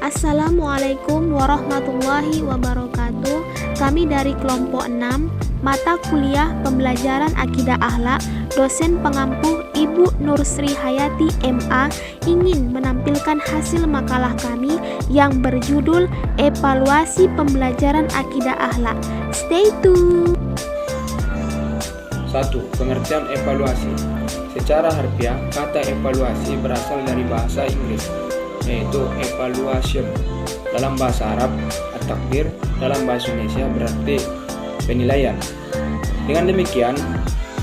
Assalamualaikum warahmatullahi wabarakatuh. Kami dari kelompok 6, mata kuliah pembelajaran akidah akhlak, dosen pengampu Ibu Nur Sri Hayati MA ingin menampilkan hasil makalah kami yang berjudul Evaluasi Pembelajaran Akidah Akhlak. Stay tune. 1. Pengertian evaluasi. Secara harfiah, kata evaluasi berasal dari bahasa Inggris, yaitu evaluation. Dalam bahasa Arab, at-takdir, dalam bahasa Indonesia berarti penilaian. Dengan demikian,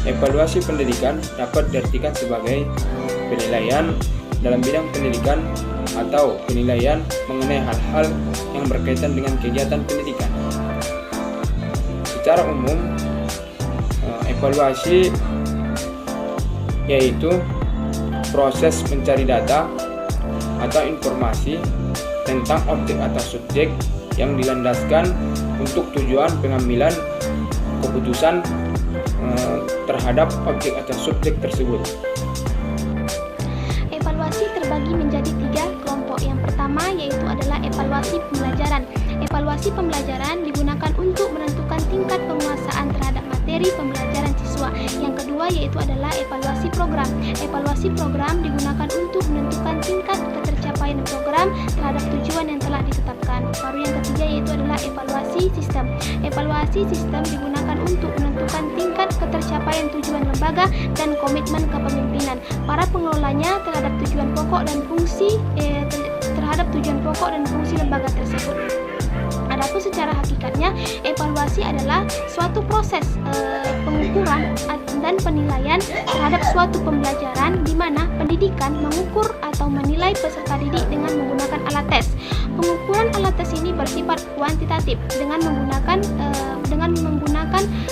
evaluasi pendidikan dapat diartikan sebagai penilaian dalam bidang pendidikan atau penilaian mengenai hal-hal yang berkaitan dengan kegiatan pendidikan. Secara umum, evaluasi yaitu proses mencari data atau informasi tentang objek atau subjek yang dilandaskan untuk tujuan pengambilan keputusan terhadap objek atau subjek tersebut. Evaluasi terbagi menjadi 3 kelompok. Yang pertama yaitu adalah evaluasi pembelajaran. Evaluasi pembelajaran digunakan untuk menentukan tingkat penguasaan terhadap materi pembelajaran siswa. Yang kedua yaitu adalah evaluasi program. Evaluasi program digunakan untuk menentukan tingkat ketercapaian program terhadap tujuan yang telah ditetapkan. Baru yang ketiga yaitu adalah evaluasi sistem. Evaluasi sistem digunakan untuk menentukan tingkat ketercapaian tujuan lembaga dan komitmen kepemimpinan para pengelolanya terhadap tujuan pokok dan fungsi lembaga tersebut. Adapun secara hakikatnya, evaluasi adalah suatu proses pengukuran dan penilaian terhadap suatu pembelajaran di mana pendidikan mengukur atau menilai peserta didik dengan menggunakan alat tes. Pengukuran alat tes ini bersifat kuantitatif dengan menggunakan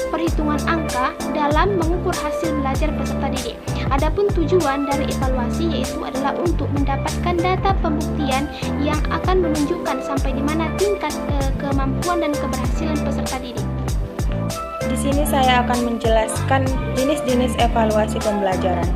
perhitungan angka dalam mengukur hasil belajar peserta didik. Adapun tujuan dari evaluasi yaitu adalah untuk mendapatkan data pembuktian yang akan menunjukkan sampai di mana tingkat kemampuan dan keberhasilan peserta didik. Di sini saya akan menjelaskan jenis-jenis evaluasi pembelajaran.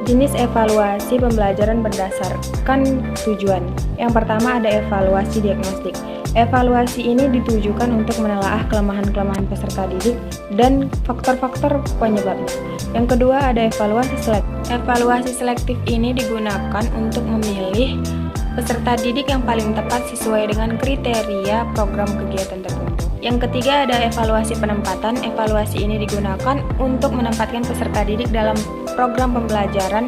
Jenis evaluasi pembelajaran berdasarkan tujuan. Yang pertama ada evaluasi diagnostik. Evaluasi ini ditujukan untuk menelaah kelemahan-kelemahan peserta didik dan faktor-faktor penyebabnya. Yang kedua ada evaluasi selektif. Evaluasi selektif ini digunakan untuk memilih peserta didik yang paling tepat sesuai dengan kriteria program kegiatan tertentu. Yang ketiga ada evaluasi penempatan. Evaluasi ini digunakan untuk menempatkan peserta didik dalam program pembelajaran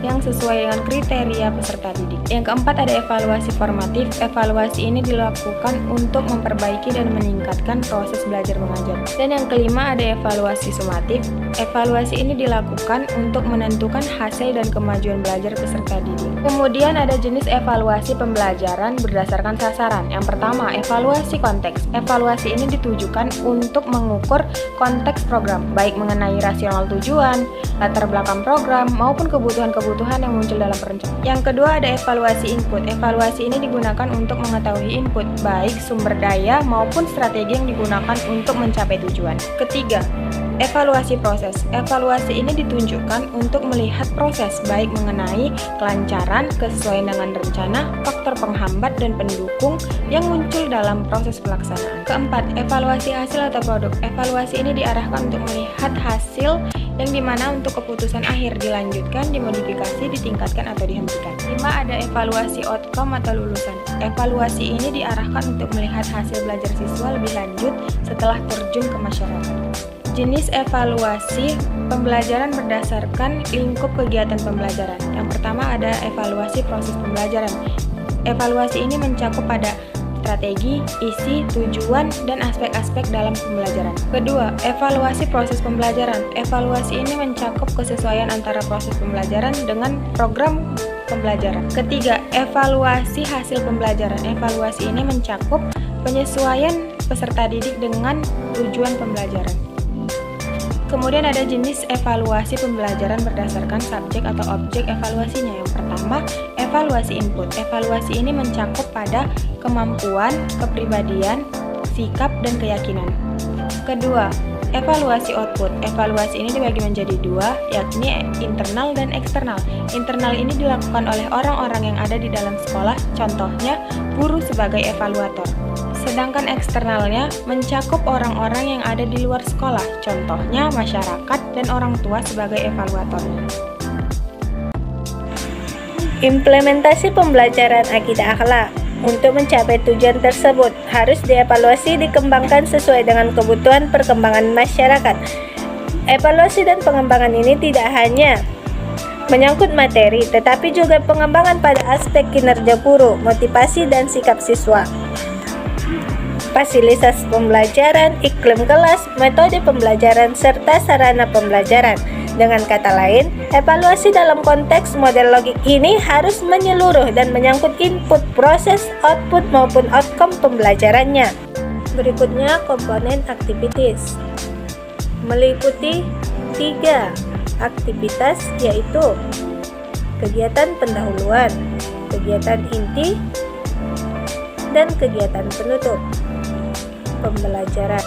yang sesuai dengan kriteria peserta didik. Yang keempat ada evaluasi formatif. Evaluasi ini dilakukan untuk memperbaiki dan meningkatkan proses belajar mengajar. Dan yang kelima ada evaluasi sumatif. Evaluasi ini dilakukan untuk menentukan hasil dan kemajuan belajar peserta didik. Kemudian ada jenis evaluasi pembelajaran berdasarkan sasaran. Yang pertama, evaluasi konteks. Evaluasi ini ditujukan untuk mengukur konteks program, baik mengenai rasional tujuan, latar belakang program, maupun kebutuhan-kebutuhan yang muncul dalam perencanaan. Yang kedua ada evaluasi input. Evaluasi ini digunakan untuk mengetahui input, baik sumber daya maupun strategi yang digunakan untuk mencapai tujuan. Ketiga, evaluasi proses. Evaluasi ini ditunjukkan untuk melihat proses, baik mengenai kelancaran, kesesuaian dengan rencana, faktor penghambat dan pendukung yang muncul dalam proses pelaksanaan. Keempat, evaluasi hasil atau produk. Evaluasi ini diarahkan untuk melihat hasil yang dimana untuk keputusan akhir dilanjutkan, dimodifikasi, ditingkatkan atau dihentikan. 5. Ada evaluasi outcome atau lulusan. Evaluasi ini diarahkan untuk melihat hasil belajar siswa lebih lanjut setelah terjun ke masyarakat. Jenis evaluasi pembelajaran berdasarkan lingkup kegiatan pembelajaran. Yang pertama ada evaluasi proses pembelajaran. Evaluasi ini mencakup pada strategi, isi, tujuan, dan aspek-aspek dalam pembelajaran. Kedua, evaluasi proses pembelajaran. Evaluasi ini mencakup kesesuaian antara proses pembelajaran dengan program pembelajaran. Ketiga, evaluasi hasil pembelajaran. Evaluasi ini mencakup penyesuaian peserta didik dengan tujuan pembelajaran. Kemudian ada jenis evaluasi pembelajaran berdasarkan subjek atau objek evaluasinya. Yang pertama, evaluasi input. Evaluasi ini mencakup pada kemampuan, kepribadian, sikap, dan keyakinan. Kedua, Evaluasi output. Evaluasi ini dibagi menjadi dua, yakni internal dan eksternal. Internal ini dilakukan oleh orang-orang yang ada di dalam sekolah, contohnya guru sebagai evaluator. Sedangkan eksternalnya mencakup orang-orang yang ada di luar sekolah, contohnya masyarakat dan orang tua sebagai evaluator. Implementasi pembelajaran akidah akhlak. Untuk mencapai tujuan tersebut, harus dievaluasi dikembangkan sesuai dengan kebutuhan perkembangan masyarakat. Evaluasi dan pengembangan ini tidak hanya menyangkut materi, tetapi juga pengembangan pada aspek kinerja guru, motivasi dan sikap siswa. Fasilitas pembelajaran, iklim kelas, metode pembelajaran, serta sarana pembelajaran. Dengan kata lain, evaluasi dalam konteks model logik ini harus menyeluruh dan menyangkut input, proses, output maupun outcome pembelajarannya. Berikutnya, komponen activities. Meliputi 3 aktivitas, yaitu kegiatan pendahuluan, kegiatan inti, dan kegiatan penutup. Pembelajaran